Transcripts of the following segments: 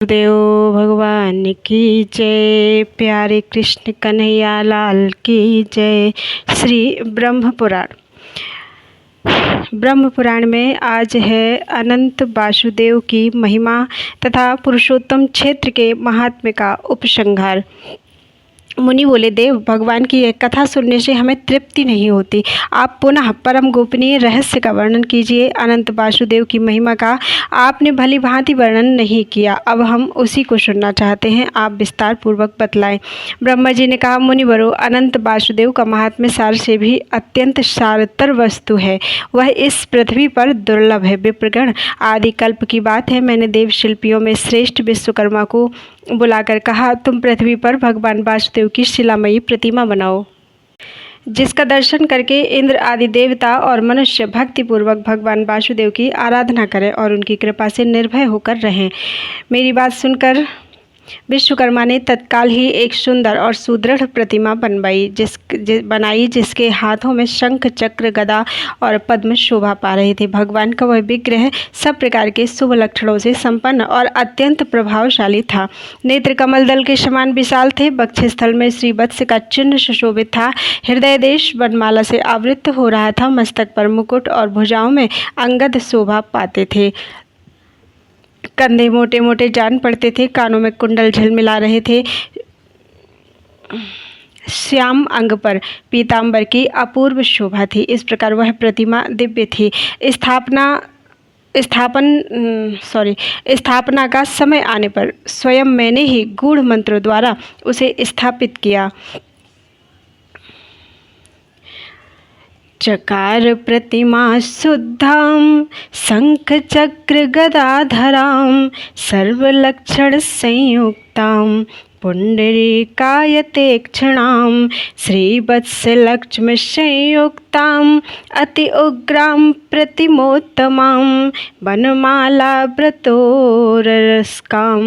देव भगवान की जय। प्यारे कृष्ण कन्हैया लाल की जय। श्री ब्रह्म पुराण में आज है अनंत वासुदेव की महिमा तथा पुरुषोत्तम क्षेत्र के महात्म्य का उपसंहार। मुनि बोले, देव भगवान की यह कथा सुनने से हमें तृप्ति नहीं होती। आप पुनः परम गोपनीय रहस्य का वर्णन कीजिए। अनंत वासुदेव की महिमा का आपने भली भांति वर्णन नहीं किया, अब हम उसी को सुनना चाहते हैं, आप विस्तार पूर्वक बतलाएं। ब्रह्मा जी ने कहा, मुनिवरों, अनंत वासुदेव का महात्म्य सार से भी अत्यंत सारतर वस्तु है। वह इस पृथ्वी पर दुर्लभ है। विप्रगण, आदि कल्प की बात है, मैंने देव शिल्पियों में श्रेष्ठ विश्वकर्मा को बुलाकर कहा, तुम पृथ्वी पर भगवान वासुदेव की शिलामयी प्रतिमा बनाओ, जिसका दर्शन करके इंद्र आदि देवता और मनुष्य भक्ति पूर्वक भगवान वासुदेव की आराधना करें और उनकी कृपा से निर्भय होकर रहें। मेरी बात सुनकर विश्वकर्मा ने तत्काल ही एक सुंदर और सुदृढ़ प्रतिमा बनाई जिसके हाथों में शंख, चक्र, गदा और पद्म शोभा पा रहे थे। भगवान का वह विग्रह सब प्रकार के शुभ लक्षणों से संपन्न और अत्यंत प्रभावशाली था। नेत्र कमल दल के समान विशाल थे। वक्षस्थल में श्रीवत्स का चिन्ह सुशोभित था। हृदय देश वनमाला से आवृत हो रहा था। मस्तक पर मुकुट और भुजाओं में अंगद शोभा पाते थे। कंधे मोटे मोटे जान पड़ते थे। कानों में कुंडल झिलमिला रहे थे। श्याम अंग पर पीतांबर की अपूर्व शोभा थी। इस प्रकार वह प्रतिमा दिव्य थी। स्थापना का समय आने पर स्वयं मैंने ही गूढ़ मंत्रों द्वारा उसे स्थापित किया। चकार प्रतिमा शुद्धां शंख चक्र गदाधरां सर्वलक्षण संयुक्तां पुंडरीकायते क्षणां श्रीवत्स लक्ष्मी संयुक्तां अति उग्रां प्रतिमोत्तमां वनमाला व्रतोरस्कां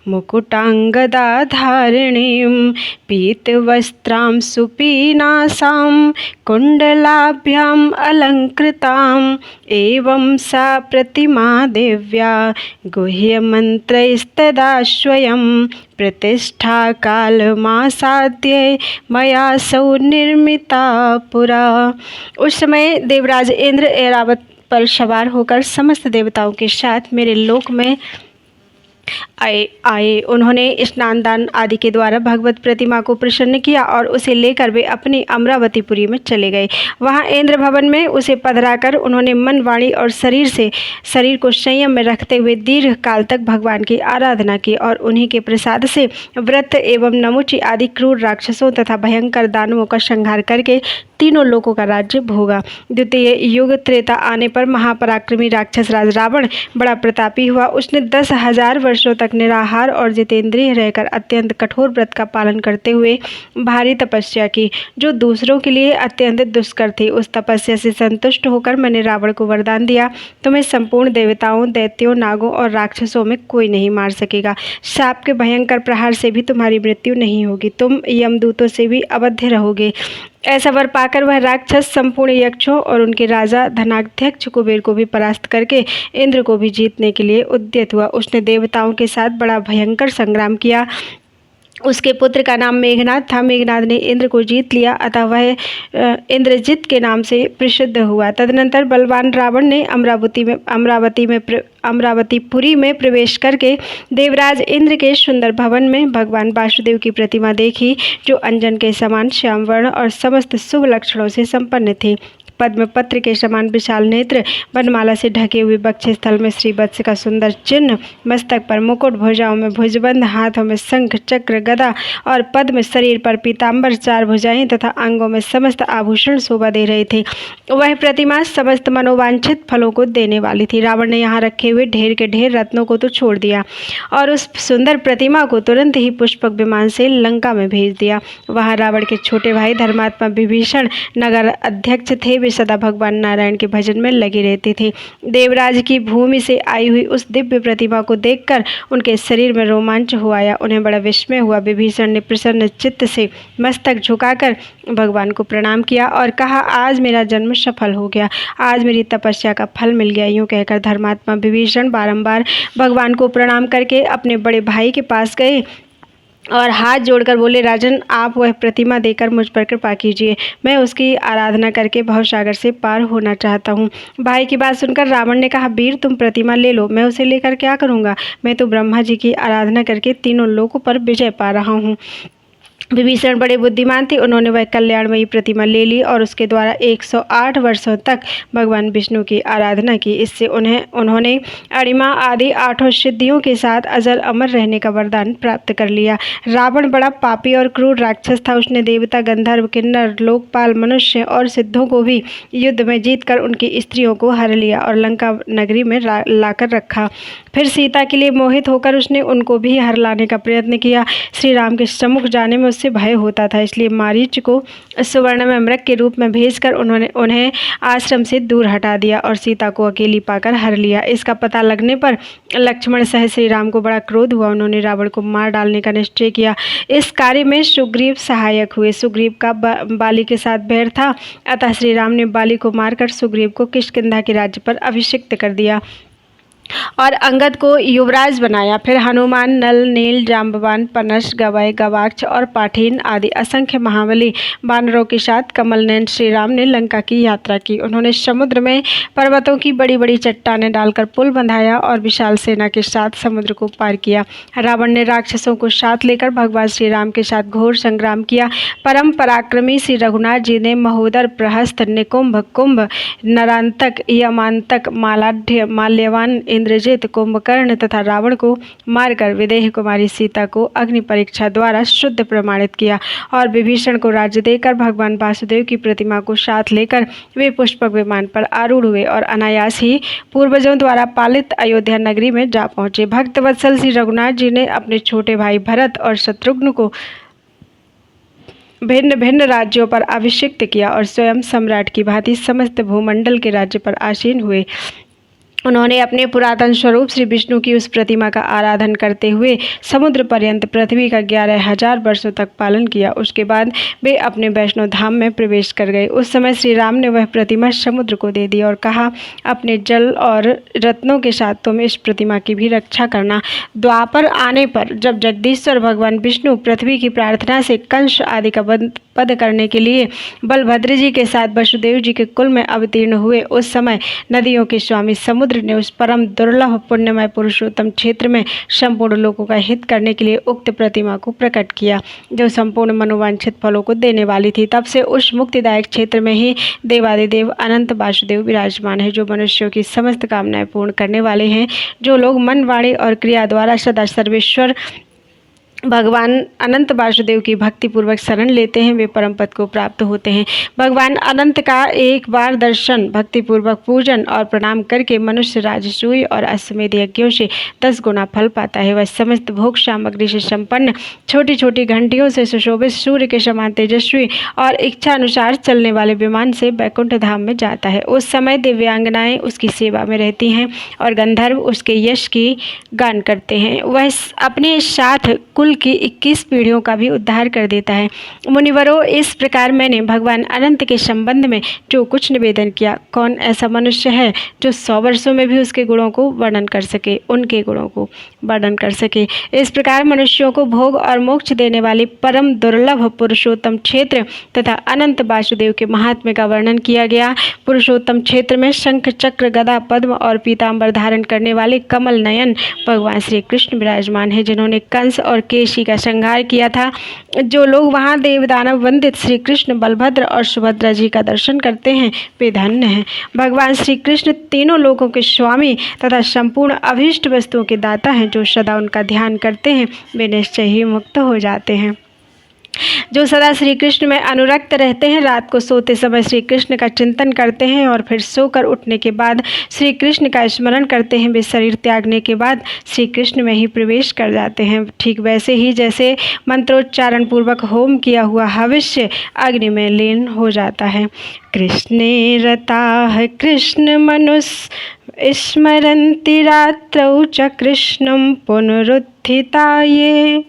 मुकुटांगदाधारिणीं पीतवस्त्रां सुपीनासां कुंडलाभ्याम् अलंकृतां एवं सा प्रतिमा दिव्या गुह्यमन्त्रैस्तदा स्वयं प्रतिष्ठा कालमासाद्य मया सौ निर्मिता पुरा। उस समय देवराज इंद्र ऐरावत पर सवार होकर समस्त देवताओं के साथ मेरे लोक में आए। उन्होंने स्नान दान आदि के द्वारा भगवत प्रतिमा को प्रसन्न किया और उसे लेकर वे अपनी अमरावतीपुरी में चले गए। वहां इंद्र भवन में उसे पधराकर उन्होंने मन, वाणी और शरीर को संयम में रखते हुए दीर्घ काल तक भगवान की आराधना की और उन्हीं के प्रसाद से व्रत एवं नमुचि आदि क्रूर राक्षसों तथा भयंकर दानवों का संहार करके तीनों लोकों का राज्य भोगा। द्वितीय युग त्रेता आने पर महापराक्रमी राक्षस राज रावण बड़ा प्रतापी हुआ। उसने 10,000 वर्षों तक निराहार और जितेंद्रिय रहकर अत्यंत कठोर व्रत का पालन करते हुए भारी तपस्या की, जो दूसरों के लिए अत्यंत दुष्कर थी। उस तपस्या से संतुष्ट होकर मैंने रावण को वरदान दिया, तुम्हें संपूर्ण देवताओं, दैत्यों, नागों और राक्षसों में कोई नहीं मार सकेगा। शाप के भयंकर प्रहार से भी तुम्हारी मृत्यु नहीं होगी। तुम यमदूतों से भी अवध्य रहोगे। ऐसा वर पाकर वह राक्षस संपूर्ण यक्षों और उनके राजा धनाध्यक्ष कुबेर को भी परास्त करके इंद्र को भी जीतने के लिए उद्यत हुआ। उसने देवताओं के साथ बड़ा भयंकर संग्राम किया। उसके पुत्र का नाम मेघनाद था। मेघनाद ने इंद्र को जीत लिया, अतः वह इंद्रजित के नाम से प्रसिद्ध हुआ। तदनंतर बलवान रावण ने अमरावतीपुरी में प्रवेश करके देवराज इंद्र के सुंदर भवन में भगवान वासुदेव की प्रतिमा देखी, जो अंजन के समान श्याम वर्ण और समस्त शुभ लक्षणों से संपन्न थी। पद्मपत्र के समान विशाल नेत्र, वनमाला से ढके हुए वक्षस्थल में श्रीवत्स का सुंदर चिन्ह, मस्तक पर मुकुट, भुजाओं में भुजबंद, हाथों में शंख, चक्र, गदा और पद्म, शरीर पर पीतांबर, 4 भुजाएं तथा अंगों में समस्त आभूषण शोभा दे रहे थे। वह प्रतिमा समस्त मनोवांछित फलों को देने वाली थी। रावण ने यहाँ रखे हुए ढेर के ढेर रत्नों को तो छोड़ दिया और उस सुंदर प्रतिमा को तुरंत ही पुष्पक विमान से लंका में भेज दिया। वहाँ रावण के छोटे भाई धर्मात्मा विभीषण नगर अध्यक्ष थे। में सदा भगवान नारायण के भजन में लगी रहती थी। देवराज की भूमि से आई हुई उस दिव्य प्रतिमा को देखकर उनके शरीर में रोमांच हो आया। उन्हें बड़ा विस्मय हुआ। विभीषण ने प्रसन्न चित्त से मस्तक झुकाकर भगवान को प्रणाम किया और कहा, आज मेरा जन्म सफल हो गया, आज मेरी तपस्या का फल मिल गया। यूँ कहकर धर्मात्मा विभीषण बारंबार भगवान को प्रणाम करके अपने बड़े भाई के पास गए और हाथ जोड़कर बोले, राजन, आप वह प्रतिमा देकर मुझ पर कृपा कीजिए। मैं उसकी आराधना करके भवसागर से पार होना चाहता हूँ। भाई की बात सुनकर रावण ने कहा, वीर, तुम प्रतिमा ले लो, मैं उसे लेकर क्या करूँगा? मैं तो ब्रह्मा जी की आराधना करके तीनों लोकों पर विजय पा रहा हूँ। विभीषण बड़े बुद्धिमान थे। उन्होंने वह कल्याणमयी प्रतिमा ले ली और उसके द्वारा 108 वर्षों तक भगवान विष्णु की आराधना की। इससे उन्होंने अणिमा आदि 8 सिद्धियों के साथ अजर अमर रहने का वरदान प्राप्त कर लिया। रावण बड़ा पापी और क्रूर राक्षस था। उसने देवता, गंधर्व, किन्नर, लोकपाल, मनुष्य और सिद्धों को भी युद्ध में जीतकर उनकी स्त्रियों को हर लिया और लंका नगरी में लाकर रखा। फिर सीता के लिए मोहित होकर उसने उनको भी हर लाने का प्रयत्न किया। श्री राम के सम्मुख जाने में उससे भय होता था, इसलिए मारीच को सुवर्ण में मृग के रूप में भेजकर उन्हें आश्रम से दूर हटा दिया और सीता को अकेली पाकर हर लिया। इसका पता लगने पर लक्ष्मण सह श्री राम को बड़ा क्रोध हुआ। उन्होंने रावण को मार डालने का निश्चय किया। इस कार्य में सुग्रीव सहायक हुए। सुग्रीव का बाली के साथ बैर था, अतः श्री राम ने बाली को मारकर सुग्रीव को किष्किंधा के राज्य पर अभिषिक्त कर दिया और अंगद को युवराज बनाया। फिर हनुमान, नल, नील, जाम्बवान, पनस, गवय, गवाक्ष और पाठीन आदि असंख्य महाबली वानरों के साथ कमल नयन श्री राम ने लंका की यात्रा की। उन्होंने समुद्र में पर्वतों की बड़ी बड़ी चट्टानें डालकर पुल बंधाया और विशाल सेना के साथ समुद्र को पार किया। रावण ने राक्षसों को साथ लेकर भगवान श्री राम के साथ घोर संग्राम किया। परम पराक्रमी श्री रघुनाथ जी ने महोदर, प्रहस्त, निकुंभ, कुंभ, नरांतक, यमांतक, मालाढ़, माल्यवान, इंद्रजित, कुंभकर्ण तथा रावण को मारकर विदेह कुमारी सीता को अग्नि परीक्षा द्वारा शुद्ध प्रमाणित किया और विभीषण को राज्य देकर भगवान वासुदेव की प्रतिमा को साथ लेकर वे पुष्पक विमान पर आरूढ़ हुए और अनायास ही पूर्वजों द्वारा पालित अयोध्या नगरी में जा पहुंचे। भक्त वत्सल श्री रघुनाथ जी ने अपने छोटे भाई भरत और शत्रुघ्न को भिन्न भिन्न राज्यों पर अभिषिक्त किया और स्वयं सम्राट की भांति समस्त भूमंडल के राज्य पर आसीन हुए। उन्होंने अपने पुरातन स्वरूप श्री विष्णु की उस प्रतिमा का आराधन करते हुए समुद्र पर्यंत पृथ्वी का 11,000 वर्षों तक पालन किया। उसके बाद वे अपने वैष्णव धाम में प्रवेश कर गए। उस समय श्री राम ने वह प्रतिमा समुद्र को दे दी और कहा, अपने जल और रत्नों के साथ तुम इस प्रतिमा की भी रक्षा करना। द्वापर आने पर जब जगदीश्वर भगवान विष्णु पृथ्वी की प्रार्थना से कंस आदि का वध करने के लिए बलभद्र जी के साथ वसुदेव जी के कुल में अवतीर्ण हुए, उस समय नदियों के स्वामी समुद्र ने उस परम दुर्लभ पुण्यमय पुरुषोत्तम क्षेत्र में संपूर्ण लोगों का हित करने के लिए उक्त प्रतिमा को प्रकट किया, जो संपूर्ण मनोवांछित फलों को देने वाली थी। तब से उस मुक्तिदायक क्षेत्र में ही देवादिदेव अनंत वासुदेव विराजमान है, जो मनुष्यों की समस्त कामनाएं पूर्ण करने वाले हैं। जो लोग मन, वाणी और क्रिया द्वारा सदा सर्वेश्वर भगवान अनंत वासुदेव की भक्ति पूर्वक शरण लेते हैं, वे परम पद को प्राप्त होते हैं। भगवान अनंत का एक बार दर्शन, भक्ति पूर्वक पूजन और प्रणाम करके मनुष्य राजसूय और अश्वमेध यज्ञों से 10 गुना फल पाता है। वह समस्त भोग सामग्री से संपन्न, छोटी छोटी घंटियों से सुशोभित, सूर्य के समान तेजस्वी और इच्छा अनुसार चलने वाले विमान से बैकुंठ धाम में जाता है। उस समय दिव्यांगनाएं उसकी सेवा में रहती हैं और गंधर्व उसके यश की गान करते हैं। वह अपने साथ कुल की 21 पीढ़ियों का भी उद्धार कर देता है। मुनिवरों, इस प्रकार मैंने भगवान अनंत के संबंध में जो कुछ निवेदन किया, कौन ऐसा मनुष्य है जो 100 वर्षों में भी उसके गुणों को वर्णन कर सके, उनके गुणों को वर्णन कर सके। इस प्रकार मनुष्यों को भोग और मोक्ष देने वाली परम दुर्लभ पुरुषोत्तम क्षेत्र तथा अनंत वासुदेव के महात्म्य का वर्णन किया गया। पुरुषोत्तम क्षेत्र में शंख, चक्र, गदा, पद्म और पीताम्बर धारण करने वाले कमल नयन भगवान श्री कृष्ण विराजमान है, जिन्होंने कंस और केशी का संहार किया था। जो लोग वहां देवदानव वंदित श्री कृष्ण, बलभद्र और सुभद्रा जी का दर्शन करते हैं, वे धन्य हैं। भगवान श्री कृष्ण तीनों लोकों के स्वामी तथा संपूर्ण अभीष्ट वस्तुओं के दाता हैं। जो सदा उनका ध्यान करते हैं, वे निश्चय ही मुक्त हो जाते हैं। जो सदा श्री कृष्ण में अनुरक्त रहते हैं, रात को सोते समय श्री कृष्ण का चिंतन करते हैं और फिर सोकर उठने के बाद श्री कृष्ण का स्मरण करते हैं, वे शरीर त्यागने के बाद श्री कृष्ण में ही प्रवेश कर जाते हैं। ठीक वैसे ही जैसे मंत्रोच्चारण पूर्वक होम किया हुआ हविष्य अग्नि में लीन हो जाता है। कृष्णे रताः कृष्ण मनुः स्मरन्ति रात्रौ च कृष्णं पुनरुत्थिताये।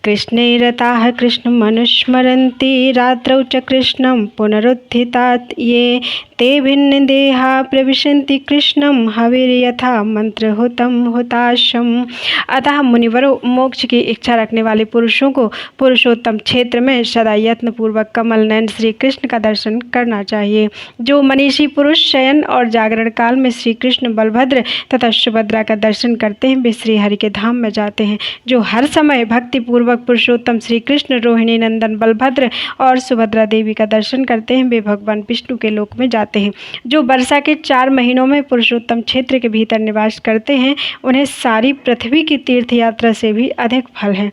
कृष्णे रताः कृष्ण मनुस्मरन्ति रात्रौ च कृष्णं पुनरुत्थितात् ये ते भिन्न देहा प्रविशन्ति कृष्णं हविर्यथा मंत्रहुतं हुताशम। अतः मुनिवरों, मोक्ष की इच्छा रखने वाले पुरुषों को पुरुषोत्तम क्षेत्र में सदा यत्न पूर्वक कमल नयन श्री कृष्ण का दर्शन करना चाहिए। जो मनीषी पुरुष शयन और जागरण काल में श्री कृष्ण, बलभद्र तथा सुभद्रा का दर्शन करते हैं, वे श्री हरि के धाम में जाते हैं। जो हर समय भक्ति पूर्वक पुरुषोत्तम श्री कृष्ण, रोहिणी नंदन बलभद्र और सुभद्रा देवी का दर्शन करते हैं, वे भगवान विष्णु के लोक में जाते हैं। जो वर्षा के 4 महीनों में पुरुषोत्तम क्षेत्र के भीतर निवास करते हैं, उन्हें सारी पृथ्वी की तीर्थ यात्रा से भी अधिक फल है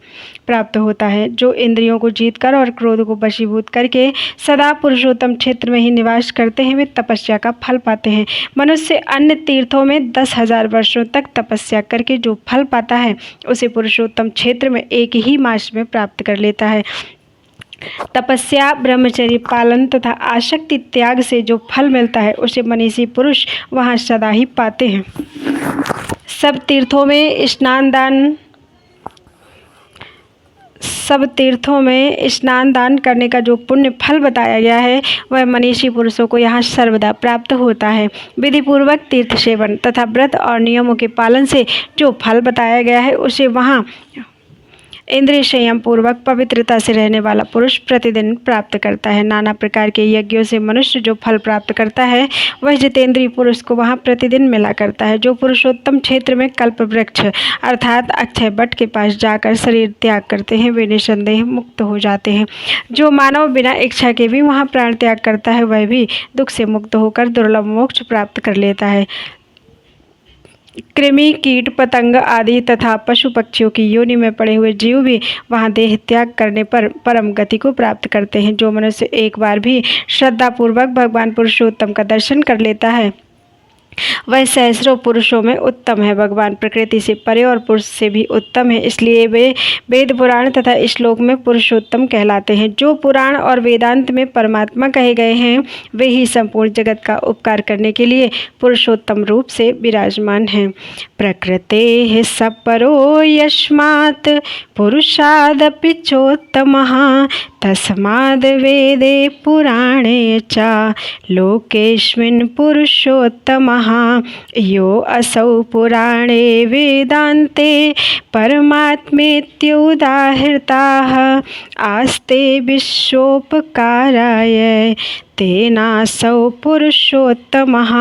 प्राप्त होता है। जो इंद्रियों को जीतकर और क्रोध को वशीभूत करके सदा पुरुषोत्तम क्षेत्र में ही निवास करते हैं, वे तपस्या का फल पाते हैं। मनुष्य अन्य तीर्थों में 10,000 वर्षों तक तपस्या करके जो फल पाता है, उसे पुरुषोत्तम क्षेत्र में एक ही मास में प्राप्त कर लेता है। तपस्या, ब्रह्मचर्य पालन तथा आसक्ति त्याग से जो फल मिलता है, उसे मनीषी पुरुष वहाँ सदा ही पाते हैं। सब तीर्थों में स्नान दान करने का जो पुण्य फल बताया गया है, वह मनीषी पुरुषों को यहाँ सर्वदा प्राप्त होता है। विधि पूर्वक तीर्थ सेवन तथा व्रत और नियमों के पालन से जो फल बताया गया है, उसे वहाँ इंद्रिय संयम पूर्वक पवित्रता से रहने वाला पुरुष प्रतिदिन प्राप्त करता है। नाना प्रकार के यज्ञों से मनुष्य जो फल प्राप्त करता है, वह जितेंद्रीय पुरुष को वहाँ प्रतिदिन मिला करता है। जो पुरुषोत्तम क्षेत्र में कल्प वृक्ष अर्थात अक्षय वट के पास जाकर शरीर त्याग करते हैं, वे निसंदेह मुक्त हो जाते हैं। जो मानव बिना इच्छा के भी वहाँ प्राण त्याग करता है, वह भी दुख से मुक्त होकर दुर्लभ मोक्ष प्राप्त कर लेता है। कृमि, कीट, पतंग आदि तथा पशु पक्षियों की योनि में पड़े हुए जीव भी वहाँ देह त्याग करने पर परम गति को प्राप्त करते हैं। जो मनुष्य एक बार भी श्रद्धापूर्वक भगवान पुरुषोत्तम का दर्शन कर लेता है, वह सहस्रों पुरुषों में उत्तम है। भगवान प्रकृति से परे और पुरुष से भी उत्तम है, इसलिए वे वेद पुराण तथा श्लोक में पुरुषोत्तम कहलाते हैं। जो पुराण और वेदांत में परमात्मा कहे गए हैं, वे ही संपूर्ण जगत का उपकार करने के लिए पुरुषोत्तम रूप से विराजमान हैं। प्रकृते सपरो यस्मात् पुरुषादपि चोत्तमः तस्माद् वेदे पुराणे च लोकेस्मिन् पुरुषोत्तमः यो असौ पुराणे वेदान्ते परमात्मेत्युदाहृताः आस्ते विश्वोपकाराय तेनासौ पुरुषोत्तमः।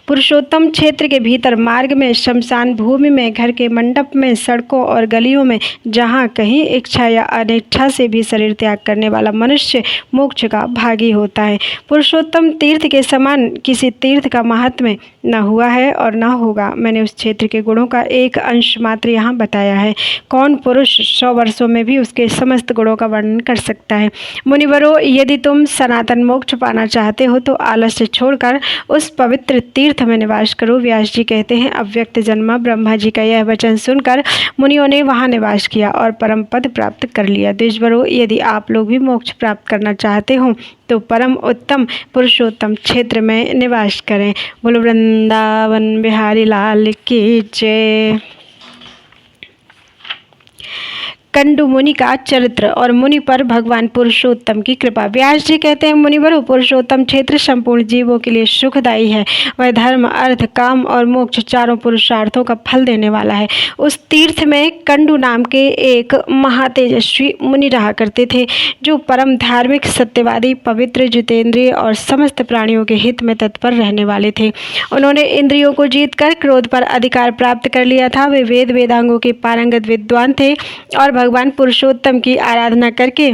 पुरुषोत्तम क्षेत्र के भीतर मार्ग में, शमशान भूमि में, घर के मंडप में, सड़कों और गलियों में जहाँ कहीं इच्छा या अनिच्छा से भी शरीर त्याग करने वाला मनुष्य मोक्ष का भागी होता है। पुरुषोत्तम तीर्थ के समान किसी तीर्थ का महात्म्य न हुआ है और न होगा। मैंने उस क्षेत्र के गुणों का एक अंश मात्र यहाँ बताया है। कौन पुरुष 100 वर्षों में भी उसके समस्त गुणों का वर्णन कर सकता है। मुनिवरों, यदि तुम सनातन मोक्ष पाना चाहते हो तो आलस्य छोड़कर उस पवित्र तीर्थ में निवास करो। व्यास जी कहते हैं, अव्यक्त जन्मा ब्रह्मा जी का यह वचन सुनकर मुनियों ने वहाँ निवास किया और परम पद प्राप्त कर लिया। द्विजवरों, यदि आप लोग भी मोक्ष प्राप्त करना चाहते हो तो परम उत्तम पुरुषोत्तम क्षेत्र में निवास करें। बोलो वृंदावन बिहारी लाल की जय। कंडु मुनि का चरित्र और मुनि पर भगवान पुरुषोत्तम की कृपा। व्यास जी कहते हैं, मुनिवरों, पुरुषोत्तम क्षेत्र संपूर्ण जीवों के लिए सुखदायी है। वह धर्म, अर्थ, काम और मोक्ष चारों पुरुषार्थों का फल देने वाला है। उस तीर्थ में कंडु नाम के एक महातेजस्वी मुनि रहा करते थे, जो परम धार्मिक, सत्यवादी, पवित्र, जितेंद्रिय और समस्त प्राणियों के हित में तत्पर रहने वाले थे। उन्होंने इंद्रियों को जीतकर क्रोध पर अधिकार प्राप्त कर लिया था। वे वेद वेदांगों के पारंगत विद्वान थे और भगवान पुरुषोत्तम की आराधना करके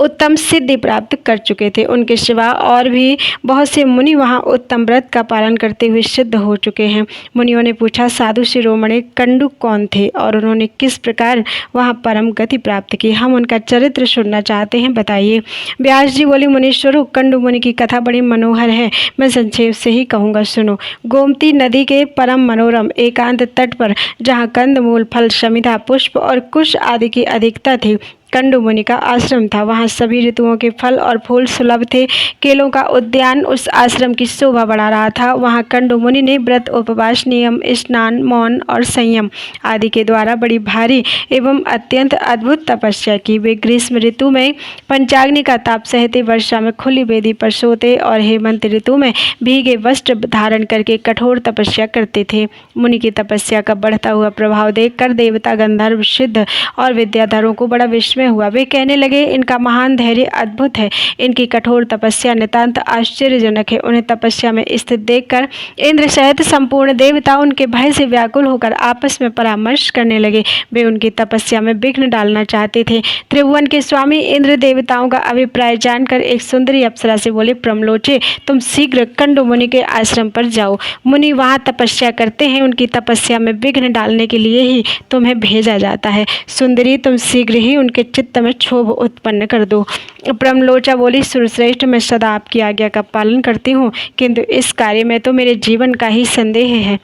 उत्तम सिद्धि प्राप्त कर चुके थे। उनके सिवा और भी बहुत से मुनि वहाँ उत्तम व्रत का पालन करते हुए सिद्ध हो चुके हैं। मुनियों ने पूछा, साधु शिरोमणि कंडू कौन थे और उन्होंने किस प्रकार वहाँ परम गति प्राप्त की? हम उनका चरित्र सुनना चाहते हैं, बताइए। व्यास जी बोले, मुनीश्वरों, कंडू मुनि की कथा बड़ी मनोहर है, मैं संक्षेप से ही कहूँगा, सुनो। गोमती नदी के परम मनोरम एकांत तट पर, जहाँ कंदमूल, फल, समिधा, पुष्प और कुश आदि की अधिकता थी, कंडू मुनि का आश्रम था। वहाँ सभी ऋतुओं के फल और फूल सुलभ थे। केलों का उद्यान उस आश्रम की शोभा बढ़ा रहा था। वहाँ कंडू मुनि ने व्रत, उपवास, नियम, स्नान, मौन और संयम आदि के द्वारा बड़ी भारी एवं अत्यंत अद्भुत तपस्या की। वे ग्रीष्म ऋतु में पंचाग्नि का ताप सहते, वर्षा में खुली वेदी पर सोते और हेमंत ऋतु में भीगे वस्त्र धारण करके कठोर तपस्या करते थे। मुनि की तपस्या का बढ़ता हुआ प्रभाव देखकर देवता, गंधर्व, सिद्ध और विद्याधरों को बड़ा विस्मय हुआ। वे कहने लगे, इनका महान धैर्य अद्भुत है, इनकी कठोर तपस्या नितांत आश्चर्यजनक है। उन्हें तपस्या में स्थित देखकर इंद्र सहित संपूर्ण देवता उनके भय से व्याकुल होकर आपस में परामर्श करने लगे। वे उनकी तपस्या में विघ्न डालना चाहते थे। त्रिभुवन के स्वामी इंद्र देवताओं का अभिप्राय जानकर एक सुंदरी अप्सरा से बोले, प्रमलोचे, तुम शीघ्र कंडू मुनि के आश्रम पर जाओ। मुनि वहाँ तपस्या करते हैं, उनकी तपस्या में विघ्न डालने के लिए ही तुम्हें भेजा जाता है। सुंदरी, तुम शीघ्र ही उनके चित्त में क्षोभ उत्पन्न कर दो। प्रमलोचा बोली, सुरश्रेष्ठ, मैं सदा आपकी आज्ञा का पालन करती हूँ, किंतु इस कार्य में तो मेरे जीवन का ही संदेह है।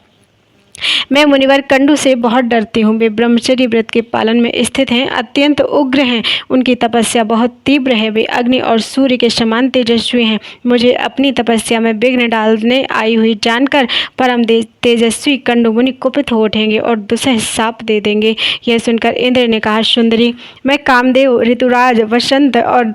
मैं मुनिवर कंडू से बहुत डरती हूँ। वे ब्रह्मचर्य व्रत के पालन में स्थित हैं, अत्यंत उग्र हैं, उनकी तपस्या बहुत तीव्र है। वे अग्नि और सूर्य के समान तेजस्वी हैं। मुझे अपनी तपस्या में विघ्न डालने आई हुई जानकर परम तेजस्वी कंडू मुनि कुपित हो उठेंगे और दुसह शाप दे देंगे। यह सुनकर इंद्र ने कहा, सुंदरी, मैं कामदेव, ऋतुराज, वसंत और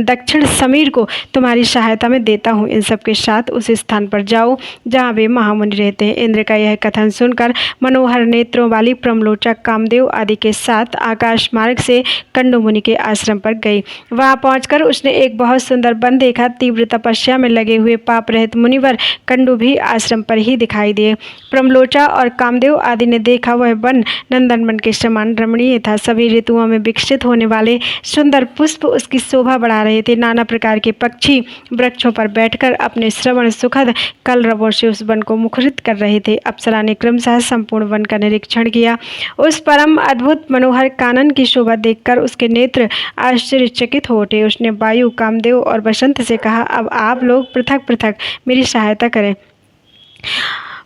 दक्षिण समीर को तुम्हारी सहायता में देता हूँ। इन सबके साथ उस स्थान पर जाओ जहाँ वे महामुनि रहते हैं। इंद्र का यह कथन सुनकर मनोहर नेत्रों वाली प्रमलोचा कामदेव आदि के साथ आकाश मार्ग से कंडू मुनि के आश्रम पर गई। वहां पहुंचकर उसने एक बहुत सुंदर वन देखा। तीव्र तपस्या में लगे हुए पाप रहित मुनिवर कंडू भी आश्रम पर ही दिखाई दिए। प्रमलोचा और कामदेव आदि ने देखा, वह वन नंदनवन के समान रमणीय था। सभी ऋतुओं में विकसित होने वाले सुंदर पुष्प उसकी शोभा बढ़ा रहे थे। नाना प्रकार के पक्षी वृक्षों पर बैठकर अपने श्रवण सुखद कलरवों से उस वन को मुखरित कर रहे थे। अप्सरा ने क्रमशः संपूर्ण वन का निरीक्षण किया। उस परम अद्भुत मनोहर कानन की शोभा देखकर उसके नेत्र आश्चर्यचकित हो उठे। उसने वायु, कामदेव और बसंत से कहा, अब आप लोग पृथक पृथक मेरी सहायता करें।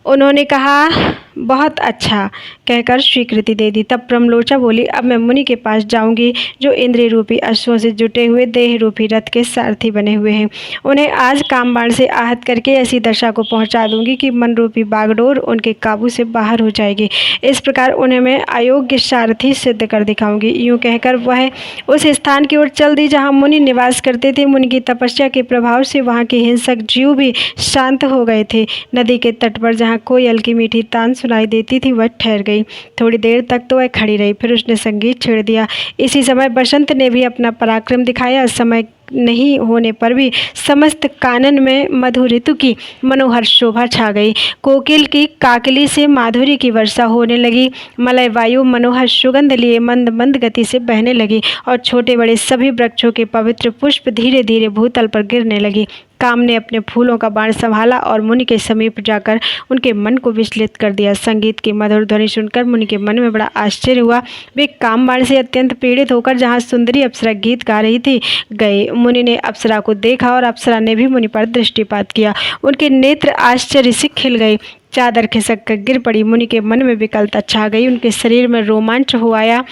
उन्होंने कहा, बहुत अच्छा कहकर स्वीकृति दे दी। तब प्रमलोचा बोली, अब मैं मुनि के पास जाऊंगी जो इंद्रिय रूपी अश्वों से जुटे हुए देह रूपी रथ के सारथी बने हुए हैं। उन्हें आज कामबाण से आहत करके ऐसी दशा को पहुंचा दूंगी कि मन रूपी बागडोर उनके काबू से बाहर हो जाएगी। इस प्रकार उन्हें मैं अयोग्य सारथी सिद्ध कर दिखाऊंगी। यूं कहकर वह उस स्थान की ओर चल दी जहाँ मुनि निवास करते थे। मुनि की तपस्या के प्रभाव से वहाँ के हिंसक जीव भी शांत हो गए थे। नदी के तट पर जहाँ कोयल की मीठी तान सुनाई देती थी, वह ठहर गई। थोड़ी देर तक तो वह खड़ी रही, फिर उसने संगीत छेड़ दिया। इसी समय बसंत ने भी अपना पराक्रम दिखाया। समय नहीं होने पर भी समस्त कानन में मधु ऋतु की मनोहर शोभा छा गई। कोकिल की काकली से माधुरी की वर्षा होने लगी। मलय वायु मनोहर सुगंध लिए मंद मंद गति से बहने लगी और छोटे बड़े सभी वृक्षों के पवित्र पुष्प धीरे धीरे भूतल पर गिरने लगी। काम ने अपने फूलों का बाण संभाला और मुनि के समीप जाकर उनके मन को विचलित कर दिया। संगीत की मधुर ध्वनि सुनकर मुनि के मन में बड़ा आश्चर्य हुआ। वे काम बाण से अत्यंत पीड़ित होकर जहाँ सुंदरी अप्सरा गीत गा रही थी गए। मुनि ने अप्सरा को देखा और अप्सरा ने भी मुनि पर दृष्टिपात किया। उनके नेत्र आश्चर्य से खिल गए। चादर खिसक कर गिर पड़ी। मुनि के मन में विकलता छा गई, उनके शरीर में रोमांच हो आया।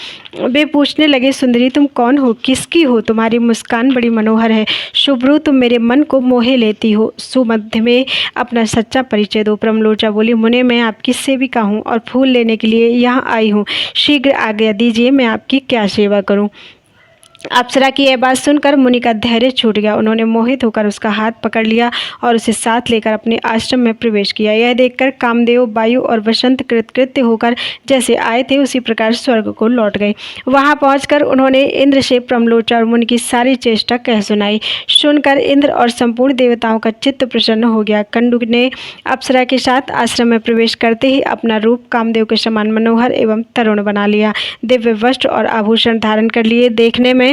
वे पूछने लगे, सुंदरी, तुम कौन हो, किसकी हो? तुम्हारी मुस्कान बड़ी मनोहर है। शुभ्रू, तुम मेरे मन को मोहे लेती हो। सुमध्य में अपना सच्चा परिचय दो। प्रमलोचा बोली, मुने, मैं आपकी सेविका हूँ और फूल लेने के लिए यहाँ आई हूँ। शीघ्र आज्ञा दीजिए, मैं आपकी क्या सेवा करूँ? अप्सरा की यह बात सुनकर मुनि का धैर्य छूट गया। उन्होंने मोहित होकर उसका हाथ पकड़ लिया और उसे साथ लेकर अपने आश्रम में प्रवेश किया। यह देखकर कामदेव, वायु और वसंत कृतकृत्य होकर जैसे आए थे उसी प्रकार स्वर्ग को लौट गए। वहां पहुंचकर उन्होंने इंद्र से प्रमलोचा और मुनि की सारी चेष्टा कह सुनाई। सुनकर इंद्र और संपूर्ण देवताओं का चित्त प्रसन्न हो गया। कंडू ने अप्सरा के साथ आश्रम में प्रवेश करते ही अपना रूप कामदेव के समान मनोहर एवं तरुण बना लिया। दिव्य वस्त्र और आभूषण धारण कर लिए। देखने में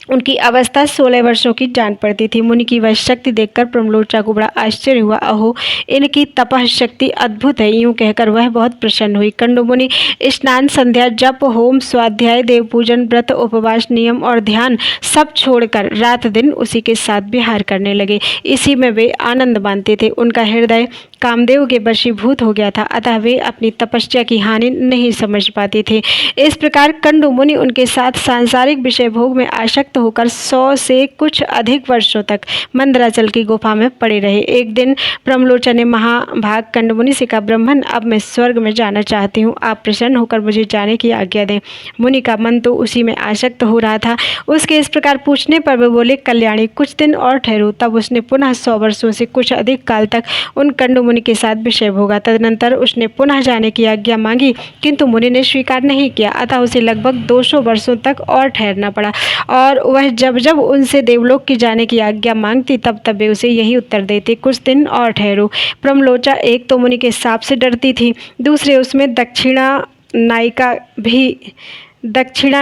उनकी अवस्था 16 वर्षों की जान पड़ती थी। मुनि की वह शक्ति देखकर ब्रह्मलोचा को बड़ा आश्चर्य हुआ। अहो, इनकी तपः शक्ति अद्भुत है। यूं कहकर वह बहुत प्रसन्न हुई। कंडु मुनि स्नान, संध्या, जप, होम, स्वाध्याय, देव पूजन, व्रत, उपवास, नियम और ध्यान सब छोड़कर रात दिन उसी के साथ विहार करने लगे। इसी में वे आनंद मानते थे। उनका हृदय कामदेव के वशीभूत हो गया था, अतः वे अपनी तपस्या की हानि नहीं समझ पाते थे। इस प्रकार कंडु मुनि उनके साथ सांसारिक विषय भोग में आसक्त होकर 100 से कुछ अधिक वर्षों तक मंदराचल की गुफा में पड़े रहे। एक दिन ब्रह्मलोचन ने महाभाग कंडु मुनि से कहा, ब्रह्मन, अब मैं स्वर्ग में जाना चाहती हूँ, आप प्रसन्न होकर मुझे जाने की आज्ञा दें। मुनि का मन तो उसी में आसक्त हो रहा था। उसके इस प्रकार पूछने पर वे बोले, कल्याणी, कुछ दिन और ठहरो। तब उसने पुनः 100 वर्षों से कुछ अधिक काल तक उन कंडु मुनि के साथ विषय भोगा। तदनंतर उसने पुनः जाने की आज्ञा मांगी, किंतु मुनि ने स्वीकार नहीं किया, अतः उसे लगभग 200 वर्षों तक और ठहरना पड़ा। और वह जब जब उनसे देवलोक की जाने की आज्ञा मांगती तब तब वे उसे यही उत्तर देते, कुछ दिन और ठहरो। ब्रह्मलोचा एक तो मुनि के साप से डरती थी, दूसरे उसमें दक्षिणा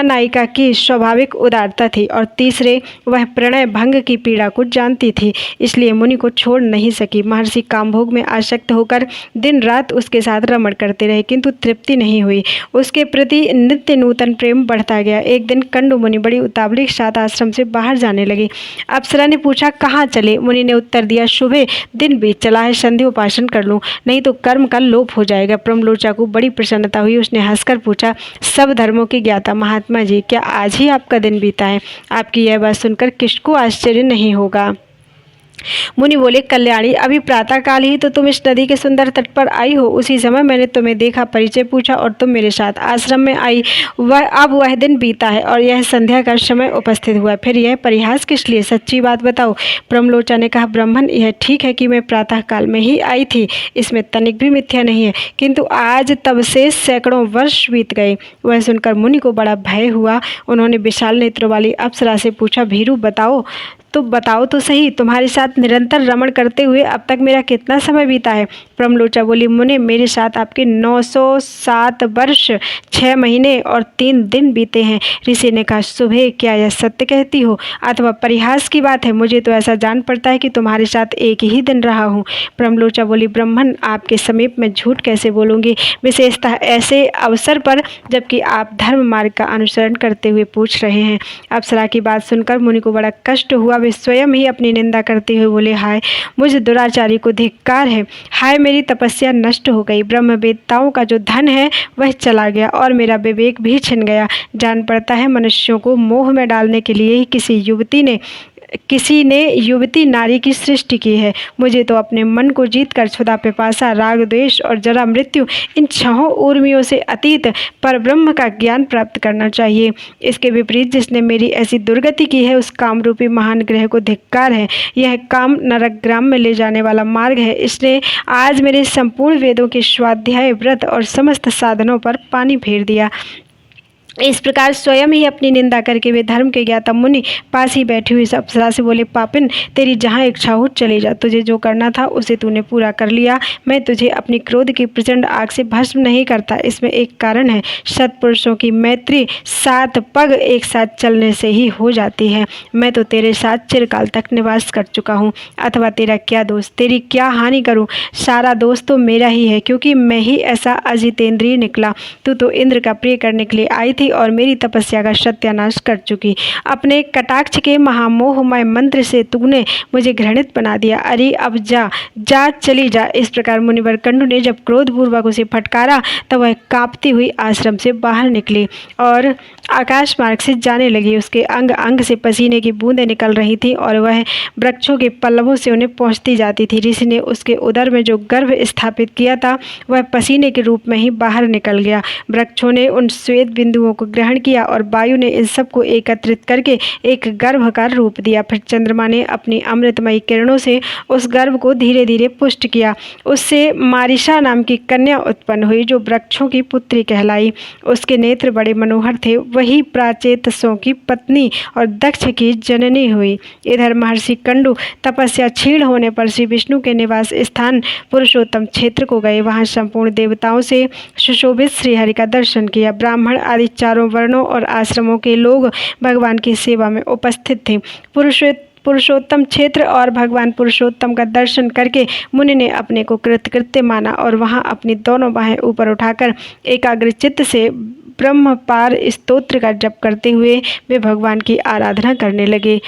नायिका की स्वाभाविक उदारता थी, और तीसरे वह प्रणय भंग की पीड़ा को जानती थी, इसलिए मुनि को छोड़ नहीं सकी। महर्षि कामभोग में आसक्त होकर दिन रात उसके साथ रमण करते रहे, किंतु तृप्ति नहीं हुई। उसके प्रति नित्य नूतन प्रेम बढ़ता गया। एक दिन कंडु मुनि बड़ी उतावली के साथ आश्रम से बाहर जाने लगे। अप्सरा ने पूछा, कहाँ चले? मुनि ने उत्तर दिया, शुभे दिन बीत चला है, संध्या उपासन कर लूँ, नहीं तो कर्म का लोप हो जाएगा। ब्रह्मलोचा को बड़ी प्रसन्नता हुई। उसने हंसकर पूछा, सब धर्मों की ज्ञाता महात्मा जी, क्या आज ही आपका दिन बीता है? आपकी यह बात सुनकर किसको आश्चर्य नहीं होगा। मुनि बोले, कल्याणी, अभी प्रातः काल ही तो तुम इस नदी के सुंदर तट पर आई हो। उसी समय मैंने तुम्हें देखा, परिचय पूछा और तुम मेरे साथ आश्रम में आई। अब वह दिन बीता है और यह संध्या का समय उपस्थित हुआ, फिर यह परिहास किस लिए? सच्ची बात बताओ। ब्रह्मलोचा ने कहा, ब्राह्मण, यह ठीक है कि मैं प्रातः काल में ही आई थी, इसमें तनिक भी मिथ्या नहीं है, किंतु आज तब से सैकड़ों वर्ष बीत गए। वह सुनकर मुनि को बड़ा भय हुआ। उन्होंने विशाल नेत्रों वाली अप्सरा से पूछा, भीरू, बताओ तो सही, तुम्हारे साथ निरंतर रमण करते हुए अब तक मेरा कितना समय बीता है? ब्रह्मलोचा बोली, मुने, मेरे साथ आपके 907 वर्ष 6 महीने और 3 दिन बीते हैं। ऋषि ने कहा, सुबह, क्या यह सत्य कहती हो अथवा परिहास की बात है? मुझे तो ऐसा जान पड़ता है कि तुम्हारे साथ एक ही दिन रहा हूँ। ब्रह्मलोचा बोली, ब्राह्मण, आपके समीप में झूठ कैसे बोलूँगी, विशेषतः ऐसे अवसर पर जबकि आप धर्म मार्ग का अनुसरण करते हुए पूछ रहे हैं। अप्सरा की बात सुनकर मुनि को बड़ा कष्ट हुआ। वे स्वयं ही अपनी निंदा करते हुए बोले, हाय, मुझ दुराचारी को धिक्कार है। हाय, मेरी तपस्या नष्ट हो गई, ब्रह्मवेत्ताओं का जो धन है वह चला गया और मेरा विवेक भी छिन गया। जान पड़ता है मनुष्यों को मोह में डालने के लिए ही किसी ने युवती नारी की सृष्टि की है। मुझे तो अपने मन को जीतकर क्षुधा, पिपासा, राग, द्वेष और जरा मृत्यु, इन 6 ऊर्मियों से अतीत पर ब्रह्म का ज्ञान प्राप्त करना चाहिए। इसके विपरीत जिसने मेरी ऐसी दुर्गति की है उस काम रूपी महान ग्रह को धिक्कार है। यह काम नरकग्राम में ले जाने वाला मार्ग है। इसने आज मेरे संपूर्ण वेदों के स्वाध्याय, व्रत और समस्त साधनों पर पानी फेर दिया। इस प्रकार स्वयं ही अपनी निंदा करके वे धर्म के ज्ञाता मुनि पास ही बैठी हुई अप्सरा से बोले, पापिन, तेरी जहाँ इच्छा हो चले जा, तुझे जो करना था उसे तूने पूरा कर लिया। मैं तुझे अपनी क्रोध की प्रचंड आग से भस्म नहीं करता। इसमें एक कारण है, सत्पुरुषों की मैत्री 7 पग एक साथ चलने से ही हो जाती है। मैं तो तेरे साथ चिरकाल तक निवास कर चुका हूँ, अथवा तेरा क्या दोष, तेरी क्या हानि करूँ? सारा दोष तो मेरा ही है, क्योंकि मैं ही ऐसा अजितेंद्रिय निकला। तू तो इंद्र का प्रिय करने के लिए आई थी और मेरी तपस्या का सत्यानाश कर चुकी। अपने कटाक्ष के महामोहमय मंत्र से तूने मुझे घृणित बना दिया। अरे अब जा चली जा। इस प्रकार मुनिवर कंडु ने जब क्रोधपूर्वक उसे फटकारा तब वह कांपती हुई आश्रम से बाहर निकली और आकाश मार्ग से जाने लगी। उसके अंग अंग से पसीने की बूंदें निकल रही थी और वह वृक्षों के पल्लवों से उन्हें पहुँचती जाती थी। ऋषि ने उसके उदर में जो गर्भ स्थापित किया था वह पसीने के रूप में ही बाहर निकल गया। वृक्षों ने उन श्वेत बिंदुओं को ग्रहण किया और वायु ने इन सबको एकत्रित करके एक गर्भ का रूप दिया। फिर चंद्रमा ने अपनी अमृतमयी किरणों से उस गर्भ को धीरे धीरे पुष्ट किया। उससे मारिशा नाम की कन्या उत्पन्न हुई जो वृक्षों की पुत्री कहलाई। उसके नेत्र बड़े मनोहर थे। वही प्राचेतसों की पत्नी और दक्ष की जननी हुई। इधर महर्षि कंडु तपस्या क्षीण होने पर श्री विष्णु के निवास स्थान पुरुषोत्तम क्षेत्र को गए। वहां संपूर्ण देवताओं से सुशोभित श्रीहरि का दर्शन किया। ब्राह्मण आदि चारों वर्णों और आश्रमों के लोग भगवान की सेवा में उपस्थित थे। पुरुषोत्तम क्षेत्र और भगवान पुरुषोत्तम का दर्शन करके मुनि ने अपने को कृतकृत्य माना और वहां अपनी दोनों बाहें ऊपर उठाकर एकाग्रचित्त से ब्रह्मपार स्तोत्र का जप करते हुए वे भगवान की आराधना करने लगे।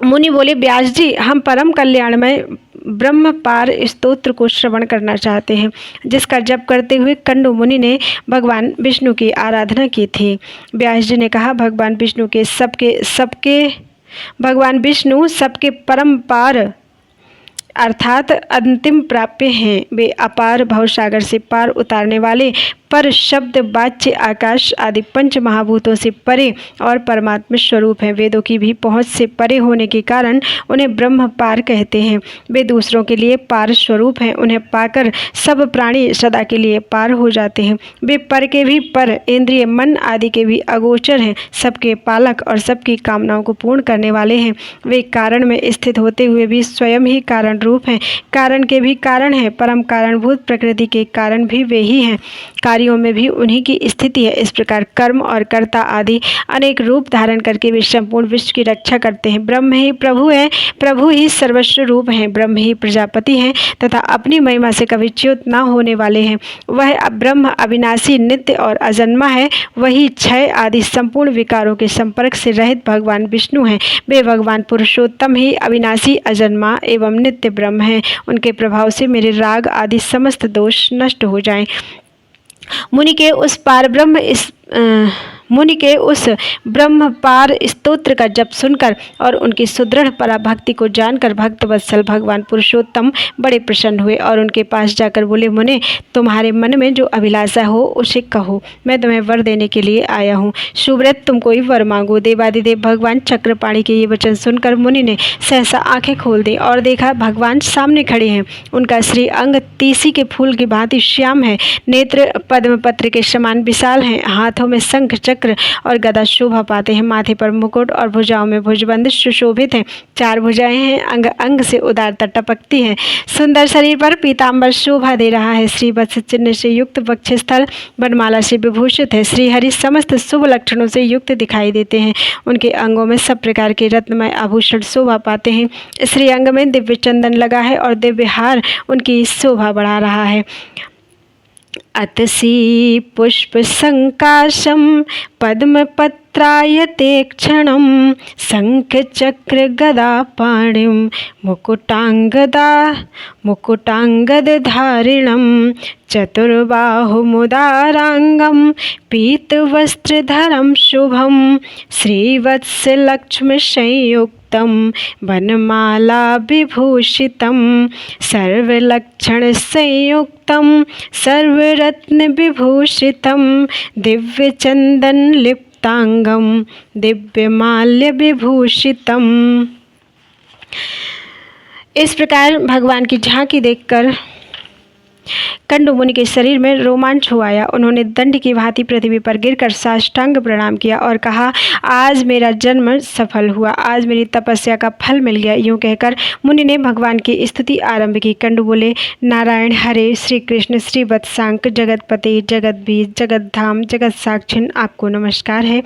मुनि बोले, व्यास जी, हम परम कल्याणमय ब्रह्मपार स्तोत्र को श्रवण करना चाहते हैं, जिसका जप करते हुए कंडु मुनि ने भगवान विष्णु की आराधना की थी। व्यास जी ने कहा, भगवान विष्णु सबके परम पार अर्थात अंतिम प्राप्य हैं। वे अपार भवसागर से पार उतारने वाले पर शब्द वाच्य आकाश आदि पंच महाभूतों से परे और परमात्मा स्वरूप हैं। वेदों की भी पहुँच से परे होने के कारण उन्हें ब्रह्म पार कहते हैं। वे दूसरों के लिए पार स्वरूप हैं। उन्हें पाकर सब प्राणी सदा के लिए पार हो जाते हैं। वे पर के भी पर, इंद्रिय मन आदि के भी अगोचर हैं। सबके पालक और सबकी कामनाओं को पूर्ण करने वाले हैं। वे कारण में स्थित होते हुए भी स्वयं ही कारण रूप हैं। कारण के भी कारण हैं। परम कारणभूत प्रकृति के कारण भी वे ही हैं। कार्यों में भी उन्हीं की स्थिति है। इस प्रकार कर्म और कर्ता आदि अनेक रूप धारण करके वे संपूर्ण विश्व की रक्षा करते हैं। ब्रह्म ही प्रभु है, प्रभु ही सर्वस्व रूप हैं, ब्रह्म ही प्रजापति हैं तथा अपनी महिमा से कभी च्युत न होने वाले हैं। वह ब्रह्म अविनाशी, नित्य और अजन्मा है। वही क्षय आदि संपूर्ण विकारों के संपर्क से रहित भगवान विष्णु हैं। वे भगवान पुरुषोत्तम ही अविनाशी, अजन्मा एवं नित्य ब्रह्म हैं। उनके प्रभाव से मेरे राग आदि समस्त दोष नष्ट हो जाएं। मुनि के उस ब्रह्म पार स्तोत्र का जप सुनकर और उनकी सुदृढ़ पराभक्ति को जानकर भक्त वत्सल भगवान पुरुषोत्तम बड़े प्रसन्न हुए और उनके पास जाकर बोले, मुने, तुम्हारे मन में जो अभिलाषा हो उसे कहो, मैं तुम्हें वर देने के लिए आया हूँ। सुव्रत, तुम कोई वर मांगो। देवादिदेव भगवान चक्रपाणि के ये वचन सुनकर मुनि ने सहसा आंखें खोल दी और देखा भगवान सामने खड़े हैं। उनका श्री अंग तीसी के फूल की भांति श्याम है, नेत्र पद्मपत्र के समान विशाल हैं, हाथों में शंख चक्र और गदा शोभा पाते हैं, माथे पर मुकुट और भुजाओं में भुजबंद सुशोभित हैं, 4 भुजाएं हैं, अंग अंग से उदारता टपकती है, सुंदर शरीर पर पीतांबर शोभा दे रहा है, श्रीवत्स चिन्ह से युक्त वक्षस्थल वनमाला से विभूषित है, श्रीहरि समस्त शुभ लक्षणों से युक्त दिखाई देते हैं, उनके अंगों में सब प्रकार के रत्नमय आभूषण शोभा पाते हैं, श्री अंग में दिव्य चंदन लगा है और दिव्य हार उनकी शोभा बढ़ा रहा है। अतसी पुष्प संकाशम पद्म पत्रायते क्षणम शंख चक्र गदा पाणिम मुकुटांगद धारिणम चतुर्बाहुमुदारांगम पीतवस्त्रधरम शुभम श्रीवत्स लक्ष्मी संयुक्तम वनमाला विभूषितम सर्वलक्षण संयुक्तम सर्वरत्न विभूषितम दिव्य चंदन लिप्तांगम दिव्यमाल्य विभूषितम। इस प्रकार भगवान की झांकी देखकर कंडु मुनि के शरीर में रोमांच हो आया। उन्होंने दंड की भांति पृथ्वी पर गिरकर साष्टांग प्रणाम किया और कहा, आज मेरा जन्म सफल हुआ, आज मेरी तपस्या का फल मिल गया। यूं कहकर मुनि ने भगवान की स्तुति आरंभ की। कंडु बोले, नारायण हरे, श्री कृष्ण, श्री वत्सांक, जगतपति, जगतबीज, जगतधाम, जगत साक्षिण, आपको नमस्कार है।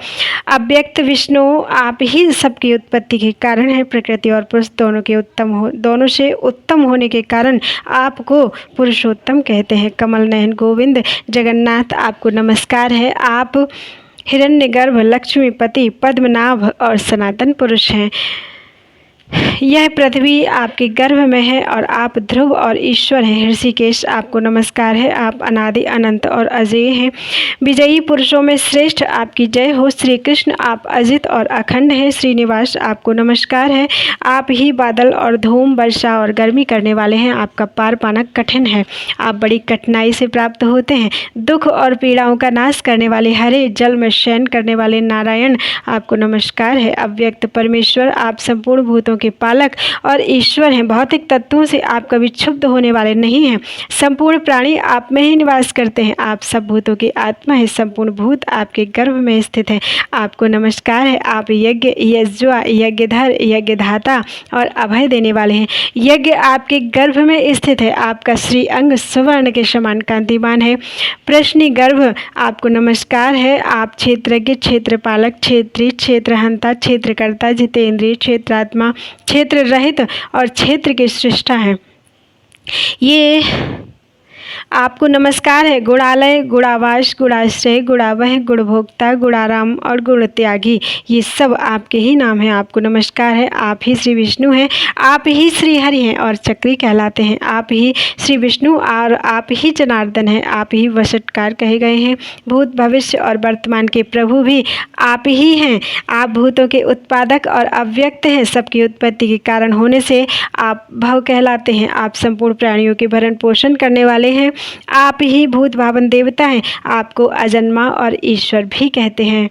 अव्यक्त विष्णु, आप ही सबकी उत्पत्ति के कारण है। प्रकृति और पुरुष दोनों से उत्तम होने के कारण आपको पुरुषोत्तम कहते हैं। कमल नयन गोविंद जगन्नाथ, आपको नमस्कार है। आप हिरण्यगर्भ, लक्ष्मीपति, पद्मनाभ और सनातन पुरुष हैं। यह पृथ्वी आपके गर्भ में है और आप ध्रुव और ईश्वर हैं। ऋषिकेश, आपको नमस्कार है। आप अनादि अनंत और अजेय हैं। विजयी पुरुषों में श्रेष्ठ, आपकी जय हो। श्री कृष्ण, आप अजित और अखंड हैं। श्रीनिवास, आपको नमस्कार है। आप ही बादल और धूम, वर्षा और गर्मी करने वाले हैं। आपका पार पाना कठिन है, आप बड़ी कठिनाई से प्राप्त होते हैं। दुख और पीड़ाओं का नाश करने वाले हरे, जल में शयन करने वाले नारायण, आपको नमस्कार है। अव्यक्त परमेश्वर, आप संपूर्ण भूतों भूतों के पालक और ईश्वर हैं। भौतिक तत्वों से आप कभी क्षुब्ध होने वाले नहीं हैं। संपूर्ण प्राणी आप में ही निवास करते हैं। आप सब भूतों की आत्मा है। संपूर्ण भूत आपके गर्भ में स्थित है। आपको नमस्कार है। आप यज्ञ, यज्वा, यज्ञधर, यज्ञधाता और अभय देने वाले हैं। यज्ञ आपके गर्भ में स्थित है। आपका श्री अंग सुवर्ण के समान कांतिमान है। प्रश्नि गर्भ आपको नमस्कार है। आप क्षेत्रज्ञ, क्षेत्रपालक, क्षेत्री, क्षेत्रहंता, क्षेत्रकर्ता, जितेंद्रिय, क्षेत्रात्मा, क्षेत्र रहित और क्षेत्र के सृष्टा हैं। ये आपको नमस्कार है। गुणालय, गुणावास, गुणाश्रय, गुणावह, गुणभोक्ता, गुणाराम और गुण त्यागी, ये सब आपके ही नाम हैं। आपको नमस्कार है। आप ही श्री विष्णु हैं। आप ही श्री हरि हैं और चक्री कहलाते हैं। आप ही श्री विष्णु और आप ही जनार्दन हैं। आप ही वशटकार कहे गए हैं। भूत, भविष्य और वर्तमान के प्रभु भी आप ही हैं। आप भूतों के उत्पादक और अव्यक्त हैं। सबकी उत्पत्ति के कारण होने से आप भव कहलाते हैं। आप संपूर्ण प्राणियों के भरण पोषण करने वाले हैं। आप ही भूत भावन देवता हैं। आपको अजन्मा और ईश्वर भी कहते हैं।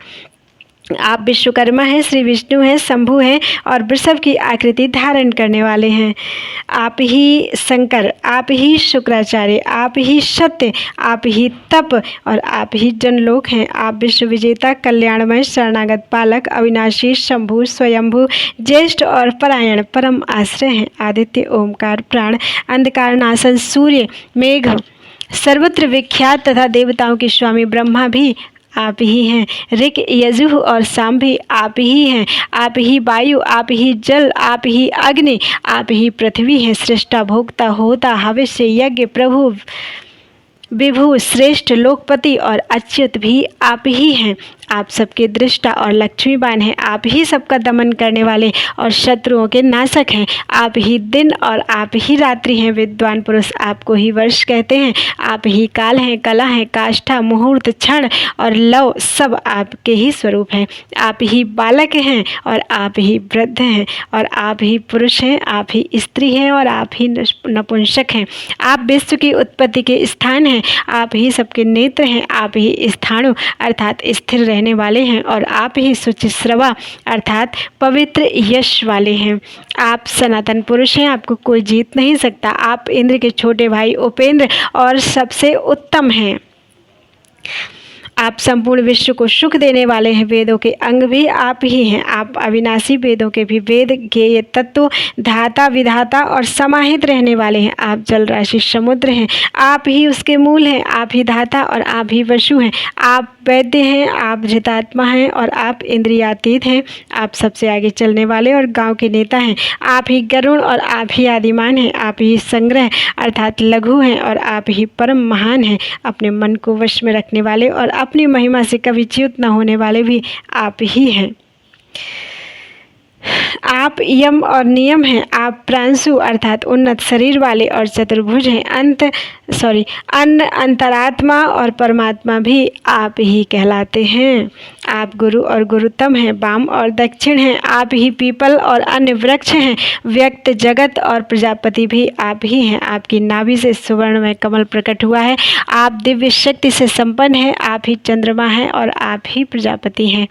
आप विश्वकर्मा हैं, श्री विष्णु हैं, शंभु हैं और वृषभ की आकृति धारण करने वाले हैं। आप ही शंकर, आप ही शुक्राचार्य, आप ही सत्य, आप ही तप और आप ही जनलोक हैं। आप विश्व विजेता, कल्याणमय, शरणागत पालक, अविनाशी, शंभु, स्वयंभु, ज्येष्ठ और परायण परम आश्रय हैं। आदित्य, ओमकार, प्राण, अंधकार नाशन, सूर्य, मेघ, सर्वत्र विख्यात तथा देवताओं के स्वामी ब्रह्मा भी आप ही हैं। ऋक, यजुः और साम भी आप ही हैं। आप ही वायु, आप ही जल, आप ही अग्नि, आप ही पृथ्वी हैं। सृष्टा, भोक्ता, होता, हविष्य, यज्ञ, प्रभु, विभु, श्रेष्ठ, लोकपति और अच्युत भी आप ही हैं। आप सबके दृष्टा और लक्ष्मीवान हैं। आप ही सबका दमन करने वाले और शत्रुओं के नाशक हैं। आप ही दिन और आप ही रात्रि हैं। विद्वान पुरुष आपको ही वर्ष कहते हैं। आप ही काल हैं, कला हैं, काष्ठा, मुहूर्त, क्षण और लव सब आपके ही स्वरूप हैं। आप ही बालक हैं और आप ही वृद्ध हैं और आप ही पुरुष हैं, आप ही स्त्री हैं और आप ही नपुंसक हैं। आप विश्व की उत्पत्ति के स्थान हैं। आप ही सबके नेत्र हैं। आप ही स्थाणु अर्थात स्थिर रहने वाले हैं और आप ही शुचिश्रवा अर्थात पवित्र यश वाले हैं। आप सनातन पुरुष हैं। आपको कोई जीत नहीं सकता। आप इंद्र के छोटे भाई उपेंद्र और सबसे उत्तम हैं। आप संपूर्ण विश्व को सुख देने वाले हैं। वेदों के अंग भी आप ही हैं। आप अविनाशी, वेदों के भी वेद, ज्ञेय तत्व, धाता, विधाता और समाहित रहने वाले हैं। आप जल राशि, समुद्र हैं। आप ही उसके मूल हैं। आप ही धाता और आप ही वशु हैं। आप वैद्य हैं, आप जितात्मा हैं और आप इंद्रियातीत हैं। आप सबसे आगे चलने वाले और गांव के नेता हैं। आप ही गरुण और आप ही आदिमान हैं। आप ही संग्रह अर्थात लघु हैं और आप ही परम महान हैं। अपने मन को वश में रखने वाले और अपनी महिमा से कभी च्युत न होने वाले भी आप ही हैं। आप यम और नियम हैं। आप प्रांशु अर्थात उन्नत शरीर वाले और चतुर्भुज हैं। अन्न, अंतरात्मा और परमात्मा भी आप ही कहलाते हैं। आप गुरु और गुरुतम हैं। वाम और दक्षिण हैं। आप ही पीपल और अन्य वृक्ष हैं। व्यक्त, जगत और प्रजापति भी आप ही हैं। आपकी नाभि से सुवर्ण में कमल प्रकट हुआ है। आप दिव्य शक्ति से संपन्न हैं। आप ही चंद्रमा हैं और आप ही प्रजापति हैं।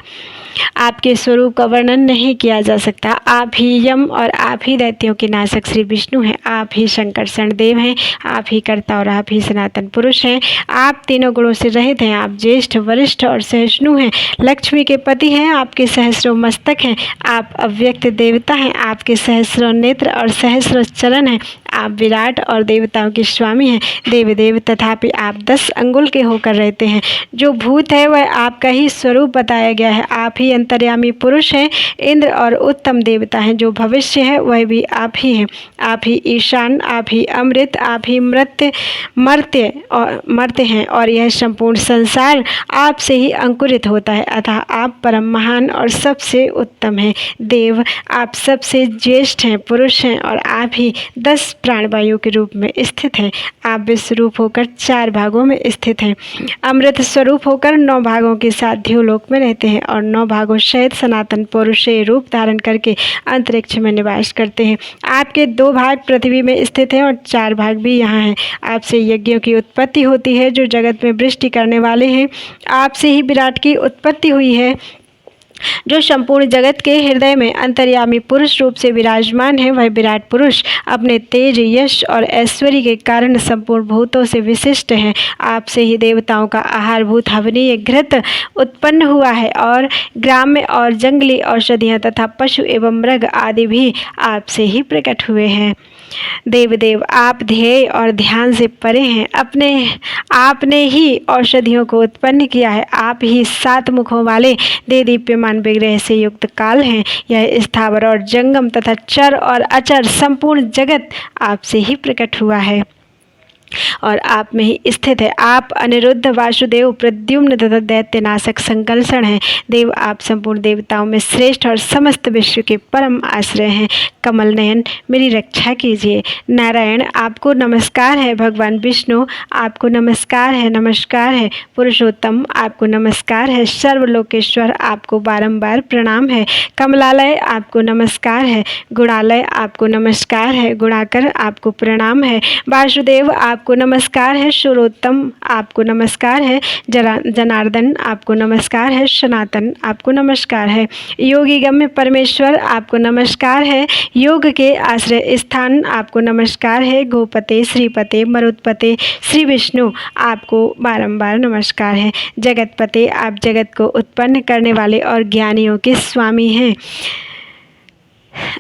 आपके स्वरूप का वर्णन नहीं किया जा सकता। आप ही यम और आप ही दैत्यों के नाशक श्री विष्णु हैं। आप ही शंकरषण देव हैं। आप ही कर्ता और आप ही सनातन पुरुष हैं। आप तीनों गुणों से रहित हैं। आप ज्येष्ठ, वरिष्ठ और सहिष्णु हैं। लक्ष्मी के पति हैं। आपके सहस्रों मस्तक हैं। आप अव्यक्त देवता हैं। आपके सहस्रों नेत्र और सहस्रों चरण हैं। आप विराट और देवताओं के स्वामी हैं। देव तथापि आप 10 अंगुल के होकर रहते हैं। जो भूत है वह आपका ही स्वरूप बताया गया है। आप ही अंतर्यामी पुरुष हैं। इंद्र और उत्तम देवता हैं। जो भविष्य है वह भी आप ही हैं। आप ही ईशान, आप ही अमृत, आप ही मर्त्य हैं और यह संपूर्ण संसार आपसे ही अंकुरित होता है। अतः आप परम महान और सबसे उत्तम हैं। देव, आप सबसे ज्येष्ठ हैं, पुरुष हैं और आप ही 10 प्राणवायु के रूप में स्थित हैं। आप विश्वरूप होकर 4 भागों में स्थित हैं। अमृत स्वरूप होकर 9 भागों के साथ ध्युलोक में रहते हैं और 9 भागों सहित सनातन पौरुषेय रूप धारण करके अंतरिक्ष में निवास करते हैं। आपके 2 भाग पृथ्वी में स्थित हैं और 4 भाग भी यहाँ हैं। आपसे यज्ञों की उत्पत्ति होती है जो जगत में वृष्टि करने वाले हैं। आपसे ही विराट की उत्पत्ति हुई है। जो संपूर्ण जगत के हृदय में अंतर्यामी पुरुष रूप से विराजमान है, वह विराट पुरुष अपने तेज, यश और ऐश्वर्य के कारण संपूर्ण भूतों से विशिष्ट है। आपसे ही देवताओं का आहारभूत हवनीय घृत उत्पन्न हुआ है और ग्राम्य और जंगली औषधियाँ तथा पशु एवं मृग आदि भी आपसे ही प्रकट हुए हैं। देवदेव, आप ध्येय और ध्यान से परे हैं। आपने ही औषधियों को उत्पन्न किया है। आप ही 7 मुखों वाले देदीप्यमान विग्रह से युक्त काल हैं। यह स्थावर और जंगम तथा चर और अचर संपूर्ण जगत आपसे ही प्रकट हुआ है और आप में ही स्थित है। आप अनिरुद्ध, वासुदेव, प्रद्युम्न तथा दैत्यनाशक संकर्षण हैं। देव, आप संपूर्ण देवताओं में श्रेष्ठ और समस्त विश्व के परम आश्रय हैं। कमल नयन, मेरी रक्षा कीजिए। नारायण, आपको नमस्कार है। भगवान विष्णु, आपको नमस्कार है। नमस्कार है। पुरुषोत्तम, आपको नमस्कार है। सर्वलोकेश्वर, आपको बारंबार प्रणाम है। कमलालय, आपको नमस्कार है। गुणालय, आपको नमस्कार है। गुणाकर, आपको प्रणाम है। वासुदेव, आपको नमस्कार है। सुरोत्तम, आपको नमस्कार है। जनार्दन, आपको नमस्कार है। सनातन, आपको नमस्कार है। योगी गम्य परमेश्वर, आपको नमस्कार है। योग के आश्रय स्थान, आपको नमस्कार है। गोपते, श्रीपते, मरुत्पते, श्री विष्णु, आपको बारंबार नमस्कार है। जगतपते, आप जगत को उत्पन्न करने वाले और ज्ञानियों के स्वामी हैं,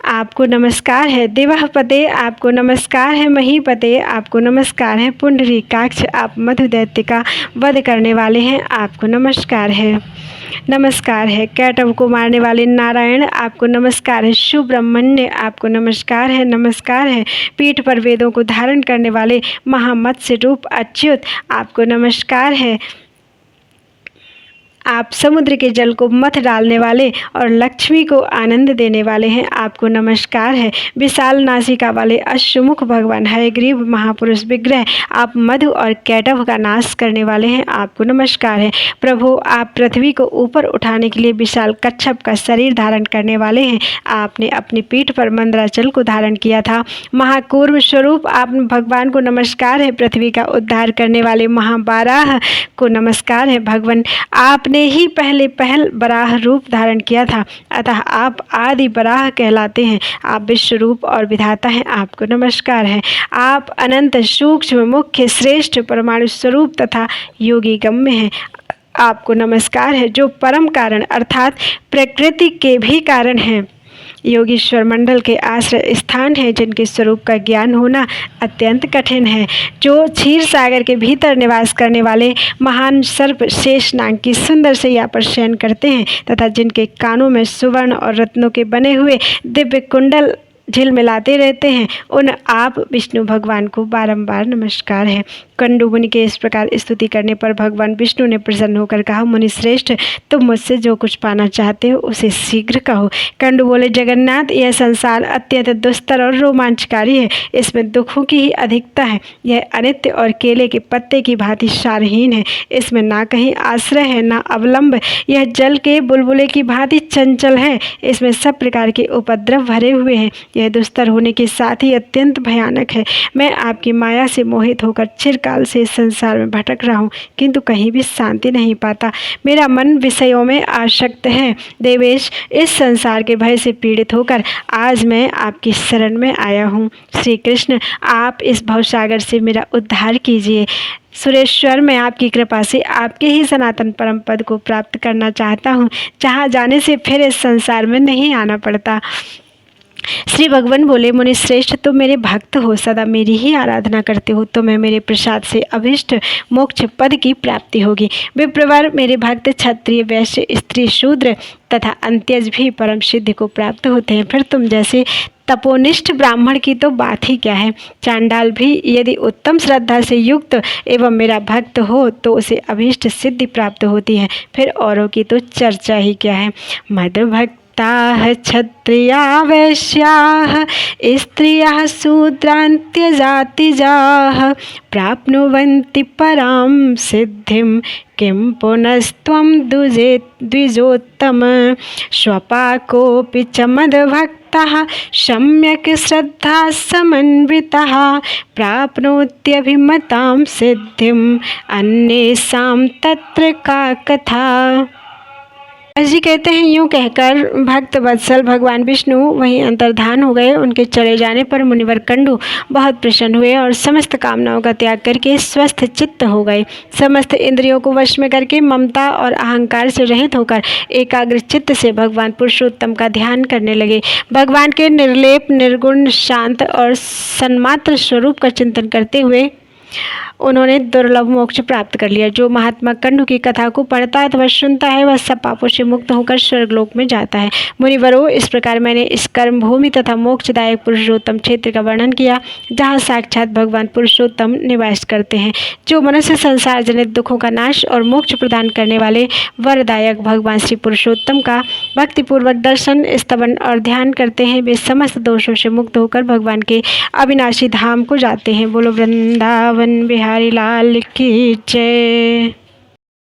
आपको नमस्कार है। देवपते, आपको नमस्कार है। महीपते, आपको नमस्कार है। पुंडरीकाक्ष, आप मधु दैत्य का वध करने वाले हैं, आपको नमस्कार है। नमस्कार है। कैटव को मारने वाले नारायण, आपको नमस्कार है। सुब्रह्मण्य, आपको नमस्कार है। नमस्कार है। पीठ पर वेदों को धारण करने वाले महामत्स्य रूप अच्युत, आपको नमस्कार है। आप समुद्र के जल को मथ डालने वाले और लक्ष्मी को आनंद देने वाले हैं, आपको नमस्कार है। विशाल नासिका वाले अश्वमुख भगवान हयग्रीव महापुरुष विग्रह, आप मधु और कैटव का नाश करने वाले हैं, आपको नमस्कार है। प्रभु, आप पृथ्वी को ऊपर उठाने के लिए विशाल कच्छप का शरीर धारण करने वाले हैं। आपने अपनी पीठ पर मंदराचल को धारण किया था। महाकूर्म स्वरूप, आप भगवान को नमस्कार है। पृथ्वी का उद्धार करने वाले महाबाराह को नमस्कार है। भगवान, आप ने ही पहल बराह रूप धारण किया था, अतः आप आदि बराह कहलाते हैं। आप विश्व रूप और विधाता हैं, आपको नमस्कार है। आप अनंत, सूक्ष्म, मुख्य, श्रेष्ठ, परमाणु स्वरूप तथा योगी गम्य हैं, आपको नमस्कार है। जो परम कारण अर्थात प्रकृति के भी कारण हैं, योगीश्वर मंडल के आश्रय स्थान है, जिनके स्वरूप का ज्ञान होना अत्यंत कठिन है। जो क्षीर सागर के भीतर निवास करने वाले महान सर्प शेषनाग की सुंदर शैया पर शयन करते हैं तथा जिनके कानों में सुवर्ण और रत्नों के बने हुए दिव्य कुंडल झिलमिलाते रहते हैं, उन आप विष्णु भगवान को बारंबार नमस्कार है। कंडु मुनि के इस प्रकार स्तुति करने पर भगवान विष्णु ने प्रसन्न होकर कहा, मुनि श्रेष्ठ, तुम मुझसे जो कुछ पाना चाहते हो उसे शीघ्र कहो। कंडु बोले, जगन्नाथ, यह संसार अत्यंत दुस्तर और रोमांचकारी है। इसमें दुखों की ही अधिकता है। यह अनित्य और केले के पत्ते की भांति सारहीन है। इसमें ना कहीं आश्रय है, ना अवलंब। यह जल के बुलबुले की भांति चंचल है। इसमें सब प्रकार के उपद्रव भरे हुए हैं। यह दुस्तर होने के साथ ही अत्यंत भयानक है। मैं आपकी माया से मोहित होकर चिरकाल से इस संसार में भटक रहा हूँ, किंतु कहीं भी शांति नहीं पाता। मेरा मन विषयों में आसक्त है। देवेश, इस संसार के भय से पीड़ित होकर आज मैं आपकी शरण में आया हूँ। श्री कृष्ण, आप इस भवसागर से मेरा उद्धार कीजिए। सुरेश्वर, मैं आपकी कृपा से आपके ही सनातन परम पद को प्राप्त करना चाहता हूँ, जहाँ जाने से फिर इस संसार में नहीं आना पड़ता। श्री भगवान बोले, मुनि श्रेष्ठ, तुम मेरे भक्त हो, सदा मेरी ही आराधना करते हो, तो मैं मेरे प्रसाद से अभिष्ट मोक्ष पद की प्राप्ति होगी। विप्रवर, मेरे भक्त क्षत्रिय, वैश्य, स्त्री, शूद्र तथा अंत्यज भी परम सिद्धि को प्राप्त होते हैं। फिर तुम जैसे तपोनिष्ठ ब्राह्मण की तो बात ही क्या है। चांडाल भी यदि उत्तम श्रद्धा से युक्त एवं मेरा भक्त हो तो उसे अभीष्ट सिद्धि प्राप्त होती है। फिर औरों की तो चर्चा ही क्या है। मद्भक्त क्षत्रिया वैश्याः स्त्रियः शूद्रान्त्यजातिजाः प्राप्नुवन्ति परां सिद्धिं किं पुनस्त्वं द्विजोत्तम। स्वपाकोऽपि च मद्भक्तः सम्यक् श्रद्धा समन्वितः प्राप्नोत्यभिमतां सिद्धिं अन्येषां तत्र का कथा। जी कहते हैं, यूं कहकर भक्त वत्सल भगवान विष्णु वहीं अंतर्धान हो गए। उनके चले जाने पर मुनिवर कंडू बहुत प्रसन्न हुए और समस्त कामनाओं का त्याग करके स्वस्थ चित्त हो गए। समस्त इंद्रियों को वश में करके ममता और अहंकार से रहित होकर एकाग्र चित्त से भगवान पुरुषोत्तम का ध्यान करने लगे। भगवान के निर्लेप, निर्गुण, शांत और सन्मात्र स्वरूप का चिंतन करते हुए उन्होंने दुर्लभ मोक्ष प्राप्त कर लिया। जो महात्मा कंडू की कथा को पढ़ता अथवा सुनता है वह सब पापों से मुक्त होकर स्वर्गलोक में जाता है। मुनिवरों, इस प्रकार मैंने इस कर्म भूमि तथा मोक्षदायक पुरुषोत्तम क्षेत्र का वर्णन किया जहाँ साक्षात भगवान पुरुषोत्तम निवास करते हैं। जो मनुष्य संसार जनित दुखों का नाश और मोक्ष प्रदान करने वाले वरदायक भगवान श्री पुरुषोत्तम का भक्तिपूर्वक दर्शन, स्तवन और ध्यान करते हैं, वे समस्त दोषों से मुक्त होकर भगवान के अविनाशी धाम को जाते हैं। बोलो वृंदावन बिहारी लाल की जय।